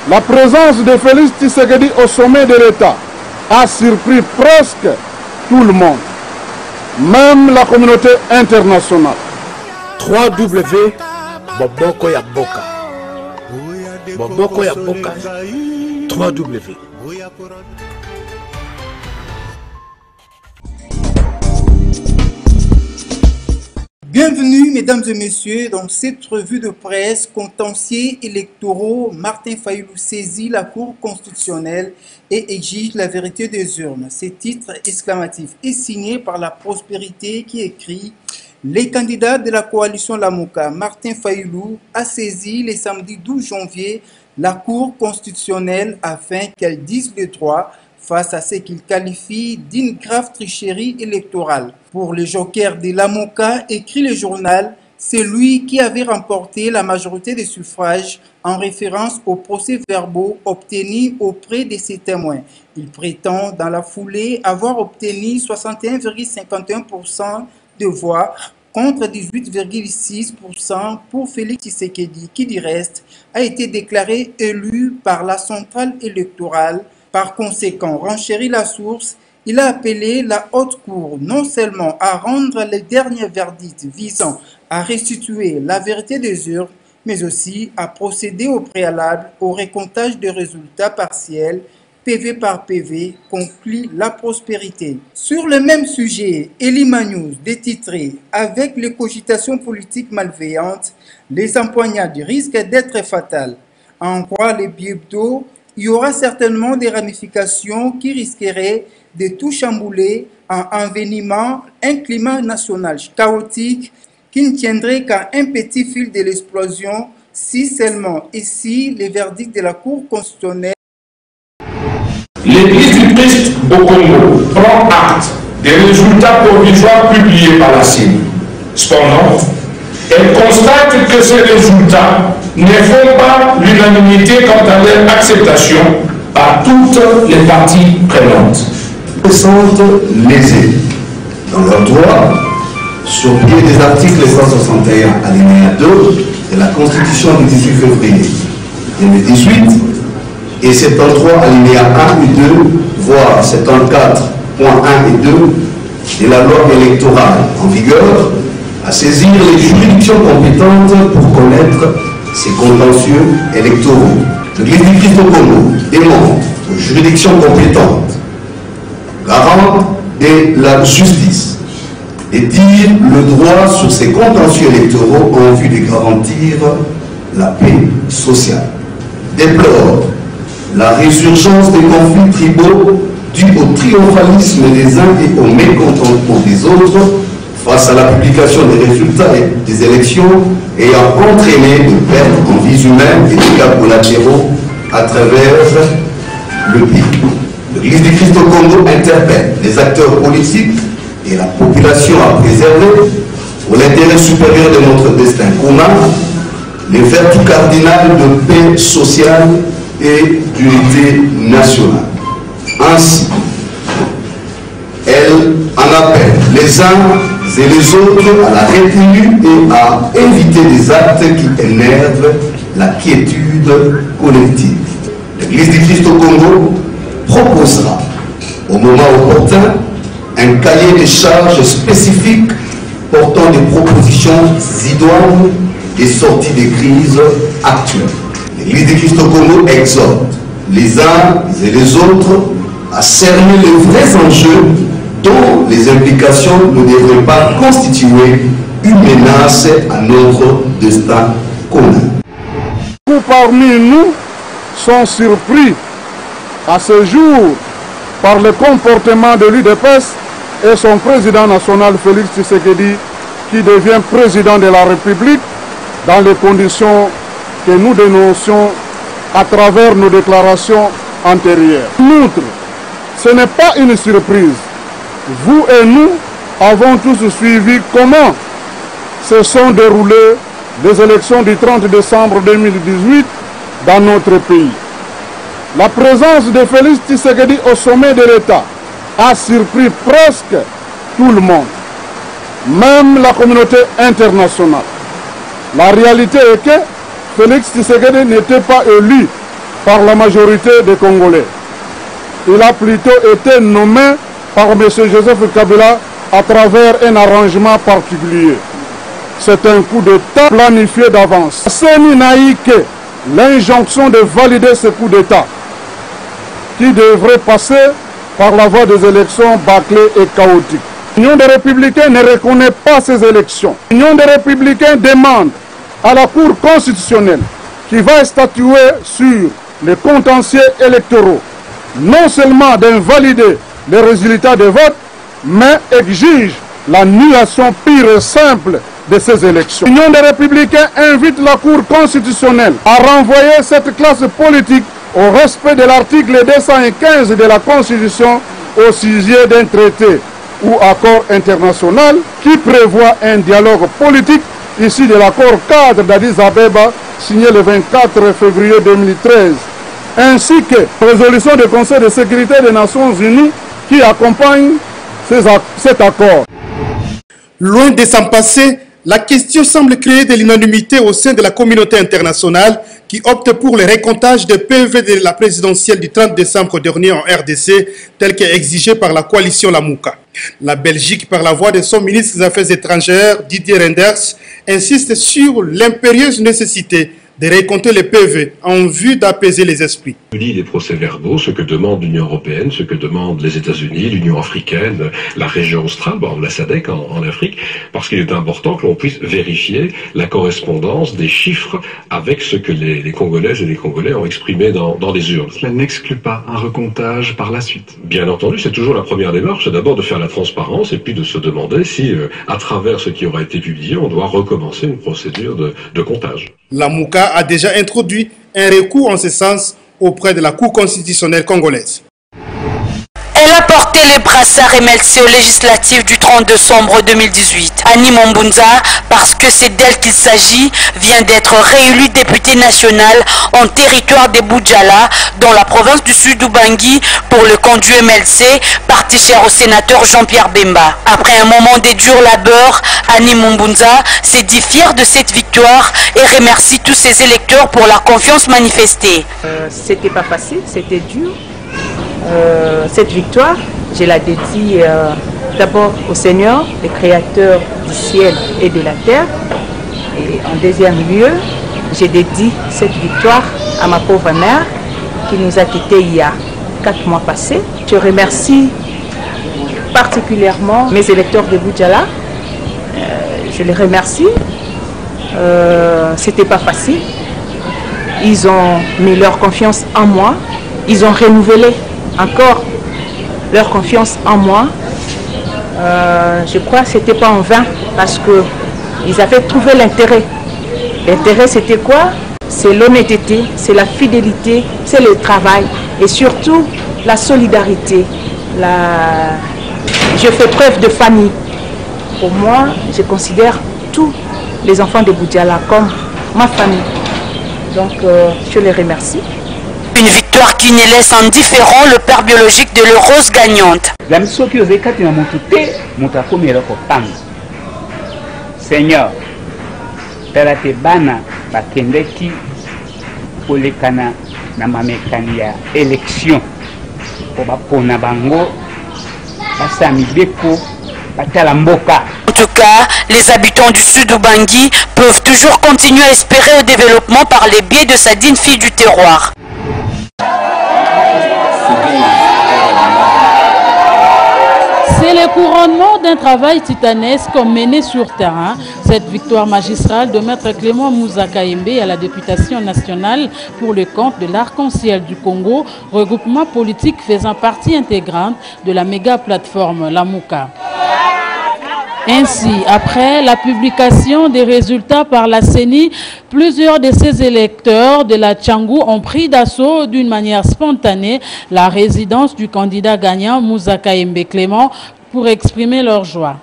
La présence de Félix Tshisekedi au sommet de l'État a surpris presque tout le monde, même la communauté internationale. 3W Boboko ya Boka. Boboko ya Boka. 3W. Bienvenue, mesdames et messieurs, dans cette revue de presse. Contentieux électoraux, Martin Fayulu saisit la Cour constitutionnelle et exige la vérité des urnes. Ce titre exclamatif est signé par La Prospérité qui écrit: les candidats de la coalition Lamuka, Martin Fayulu, a saisi le samedi 12 janvier la Cour constitutionnelle afin qu'elle dise le droit face à ce qu'il qualifie d'une grave tricherie électorale. Pour le joker de Lamuka, écrit le journal, c'est lui qui avait remporté la majorité des suffrages en référence aux procès-verbaux obtenus auprès de ses témoins. Il prétend dans la foulée avoir obtenu 61,51% de voix contre 18,6% pour Félix Tshisekedi, qui du reste a été déclaré élu par la centrale électorale. Par conséquent, renchérit la source, il a appelé la Haute Cour non seulement à rendre le dernier verdict visant à restituer la vérité des urnes, mais aussi à procéder au préalable au recomptage des résultats partiels, PV par PV, conclut La Prospérité. Sur le même sujet, Elima News détitré « Avec les cogitations politiques malveillantes, les empoignades risquent d'être fatales ». En croire les biebdos, il y aura certainement des ramifications qui risqueraient de tout chambouler en envenimant un climat national chaotique qui ne tiendrait qu'à un petit fil de l'explosion si seulement ici les verdicts de la Cour constitutionnelle. L'Église du Christ au Congo prend acte des résultats provisoires publiés par la CENI. Cependant, elle constate que ces résultats ne font pas l'unanimité quant à leur acceptation par toutes les parties prenantes. Ils se sentent lésés dans leurs droits sur pied des articles 161 alinéa 2 de la Constitution du 18 février 2018 et 73 alinéa 1 et 2, voire 74.1 et 2 de la loi électorale en vigueur, à saisir les juridictions compétentes pour connaître ces contentieux électoraux. L'Église du Christ au Congo demande aux juridictions compétentes, garantes de la justice, de dire le droit sur ces contentieux électoraux en vue de garantir la paix sociale. Déplore la résurgence des conflits tribaux dus au triomphalisme des uns et au mécontentement des autres face à la publication des résultats des élections ayant entraîné de pertes en vies humaines et des cas collatéraux à travers le pays. L'Église du Christ au Congo interpelle les acteurs politiques et la population à préserver, pour l'intérêt supérieur de notre destin commun, les vertus cardinales de paix sociale et d'unité nationale. Ainsi, elle en appelle les uns et les autres à la retenue et à éviter des actes qui énervent la quiétude collective. L'Église du Christ au Congo proposera au moment opportun un cahier de charges spécifique portant des propositions idoines et sorties des crises actuelles. L'Église du Christ au Congo exhorte les uns et les autres à cerner les vrais enjeux dont les implications ne devraient pas constituer une menace à notre destin commun. Beaucoup parmi nous sont surpris à ce jour par le comportement de l'UDPS et son président national Félix Tshisekedi qui devient président de la République dans les conditions que nous dénoncions à travers nos déclarations antérieures. En outre, ce n'est pas une surprise. Vous et nous avons tous suivi comment se sont déroulées les élections du 30 décembre 2018 dans notre pays. La présence de Félix Tshisekedi au sommet de l'État a surpris presque tout le monde, même la communauté internationale. La réalité est que Félix Tshisekedi n'était pas élu par la majorité des Congolais. Il a plutôt été nommé par M. Joseph Kabila à travers un arrangement particulier. C'est un coup d'État planifié d'avance. CENI n'a eu que l'injonction de valider ce coup d'État qui devrait passer par la voie des élections bâclées et chaotiques. L'Union des Républicains ne reconnaît pas ces élections. L'Union des Républicains demande à la Cour constitutionnelle qui va statuer sur les contentieux électoraux, non seulement d'invalider les résultats des votes, mais exige l'annulation pure et simple de ces élections. L'Union des Républicains invite la Cour constitutionnelle à renvoyer cette classe politique au respect de l'article 215 de la Constitution au sujet d'un traité ou accord international qui prévoit un dialogue politique issu de l'accord cadre d'Addis Abeba signé le 24 février 2013, ainsi que résolution du Conseil de sécurité des Nations Unies qui accompagne cet accord. Loin de s'en passer, la question semble créer de l'unanimité au sein de la communauté internationale qui opte pour le récomptage des PV de la présidentielle du 30 décembre dernier en RDC, tel qu'exigé par la coalition Lamouka. La Belgique, par la voix de son ministre des Affaires étrangères, Didier Reynders, insiste sur l'impérieuse nécessité de récompter les PV en vue d'apaiser les esprits. Les procès-verbaux, ce que demande l'Union européenne, ce que demandent les États-Unis, l'Union africaine, la région australe, la SADC en Afrique, parce qu'il est important que l'on puisse vérifier la correspondance des chiffres avec ce que les Congolaises et les Congolais ont exprimé dans les urnes. Cela n'exclut pas un recomptage par la suite. Bien entendu, c'est toujours la première démarche, c'est d'abord de faire la transparence et puis de se demander si, à travers ce qui aura été publié, on doit recommencer une procédure de comptage. Lamouka a déjà introduit un recours en ce sens auprès de la Cour constitutionnelle congolaise. Elle a porté les brassards MLC aux législatives du 30 décembre 2018. Annie Mombunza, parce que c'est d'elle qu'il s'agit, vient d'être réélue députée nationale en territoire des Boudjala, dans la province du Sud-Ubangi, pour le compte du MLC, parti cher au sénateur Jean-Pierre Bemba. Après un moment de dur labeur, Annie Mombunza s'est dit fière de cette victoire et remercie tous ses électeurs pour la confiance manifestée. C'était pas facile, c'était dur. Cette victoire, je la dédie d'abord au Seigneur, le créateur du ciel et de la terre. Et en deuxième lieu, je dédie cette victoire à ma pauvre mère qui nous a quittés il y a 4 mois passés. Je remercie particulièrement mes électeurs de Boudjala. Je les remercie. C'était pas facile. Ils ont mis leur confiance en moi. Ils ont renouvelé encore leur confiance en moi. Je crois que ce n'était pas en vain parce qu'ils avaient trouvé l'intérêt. L'intérêt, c'était quoi? C'est l'honnêteté, c'est la fidélité, c'est le travail et surtout la solidarité. Je fais preuve de famille. Pour moi, je considère tous les enfants de Boudjala comme ma famille. Donc, je les remercie. Une victoire qui ne laisse indifférent le père biologique de l'heureuse gagnante. Seigneur, talate bana bakendeki kolekana na mamekani ya élection po bapona bango basami beko batala mboka. En tout cas, les habitants du Sud-Ubangi peuvent toujours continuer à espérer au développement par les biais de sa digne fille du terroir. C'est le couronnement d'un travail titanesque mené sur terrain. Cette victoire magistrale de Maître Clément Moussa Kayembe à la députation nationale pour le compte de l'Arc-en-Ciel du Congo, regroupement politique faisant partie intégrante de la méga plateforme Lamouka. Ainsi, après la publication des résultats par la CENI, plusieurs de ses électeurs de la Tchangou ont pris d'assaut d'une manière spontanée la résidence du candidat gagnant Moussa Kayembe Clément pour exprimer leur joie.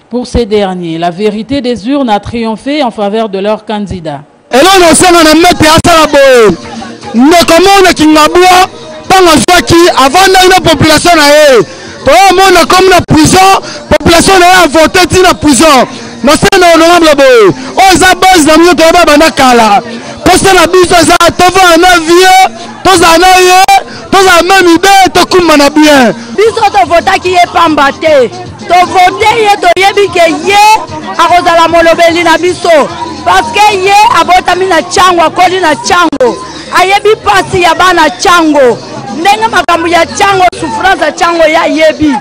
Pour ces derniers, la vérité des urnes a triomphé en faveur de leur candidat. Et là, on s'est en mettre à Salabo. Nous, comme on est qui n'a pas, pas qui avant une population, toomona comme la prison population a voté ti na prison na c'est na honorable boy oza base na mio toba bana kala poste na biso za tova na vieux toza na ye toza même idée to kuma na bien biso to vota ki e pamba te to vote ye to yebi ke ye akozala molobeli na biso parce que ye abotami na chango akoli na chango ayebi pasi ya bana chango ndenge makambo ya chango souffrance ya chango ya yebi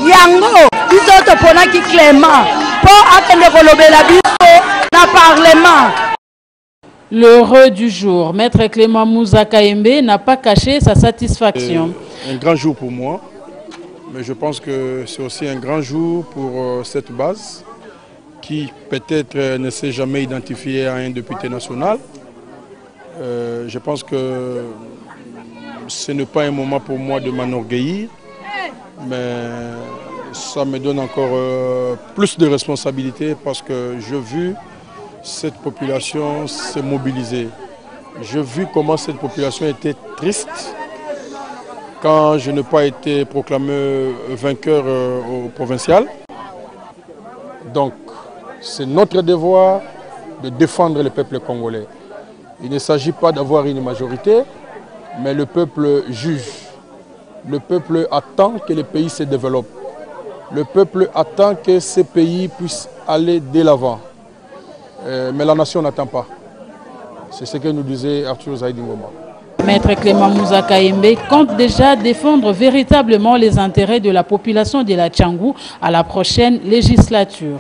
yango biso to ponaki Clément po akende kolobela biso na parlement. L'heureux du jour, Maître Clément Moussa Kayembe n'a pas caché sa satisfaction. Un grand jour pour moi, mais je pense que c'est aussi un grand jour pour cette base qui peut-être ne s'est jamais identifiée à un député national. Je pense que ce n'est pas un moment pour moi de m'enorgueillir, mais ça me donne encore plus de responsabilités parce que j'ai vu cette population se mobiliser. J'ai vu comment cette population était triste quand je n'ai pas été proclamé vainqueur au provincial. Donc, c'est notre devoir de défendre le peuple congolais. Il ne s'agit pas d'avoir une majorité, mais le peuple juge. Le peuple attend que le pays se développe. Le peuple attend que ce pays puisse aller de l'avant. Mais la nation n'attend pas. C'est ce que nous disait Arthur Zaïdi Ngoma. Maître Clément Moussa Kayembe compte déjà défendre véritablement les intérêts de la population de la Tchangou à la prochaine législature.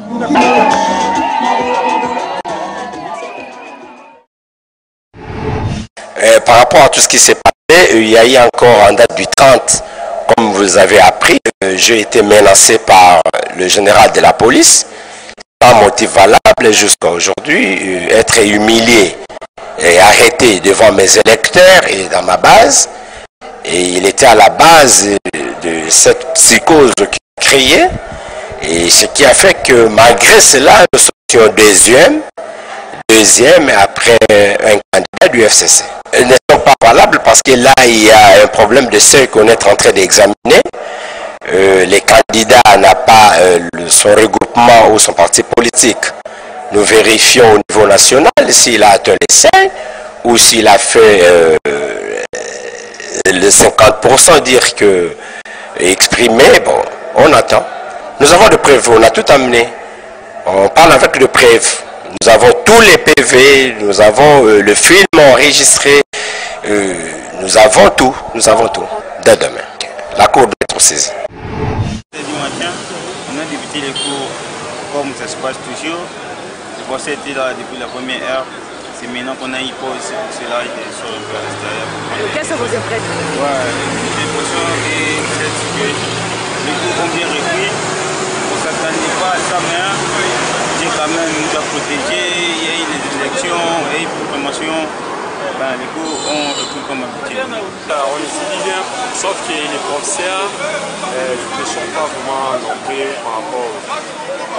Par rapport à tout ce qui s'est passé, il y a eu encore en date du 30, comme vous avez appris, j'ai été menacé par le général de la police. Pas motif valable jusqu'à aujourd'hui, être humilié et arrêté devant mes électeurs et dans ma base. Et il était à la base de cette psychose qui a créé. Et ce qui a fait que malgré cela, nous sortions deuxième après un candidat du FCC. Ils ne sont pas valables parce que là, il y a un problème de seuil qu'on est en train d'examiner. Les candidats n'ont pas son regroupement ou son parti politique. Nous vérifions au niveau national s'il a atteint les seuils ou s'il a fait le 50%, dire que exprimé, bon, on attend. Nous avons des preuves, on a tout amené. On parle avec des preuves. Nous avons tous les PV, nous avons le film enregistré, nous avons tout, dès demain. La cour doit être saisie. On a débuté les cours comme ça se passe toujours. Le procès était là depuis la première heure. C'est maintenant qu'on a eu pause, c'est pour cela qu'il est sur l'extérieur. Quelles sont vos impressions? L'impression est que les cours ont bien repris. On ne s'attendait pas à ça, mais Dieu quand même nous a protégés. Il y a eu les élections, il y a eu les promotions. Les cours ont repris comme habitude. On est si bien, sauf que les professeurs ne sont pas vraiment nombreux par rapport.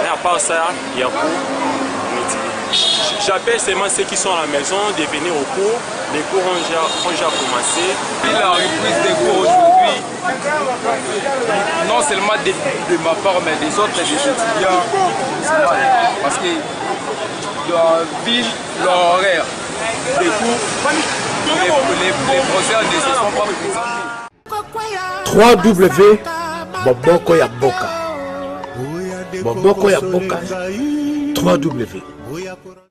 Mais à part ça, il y a cours. J'appelle seulement ceux qui sont à la maison de venir au cours. Les cours ont déjà commencé. La reprise des cours aujourd'hui, non seulement de ma part, mais des autres des étudiants, parce que dans la ville, l'horaire des cours, les professeurs ne se sont pas présentés. 3W Boboko ya Boka. Boboko ya Boka. 3W.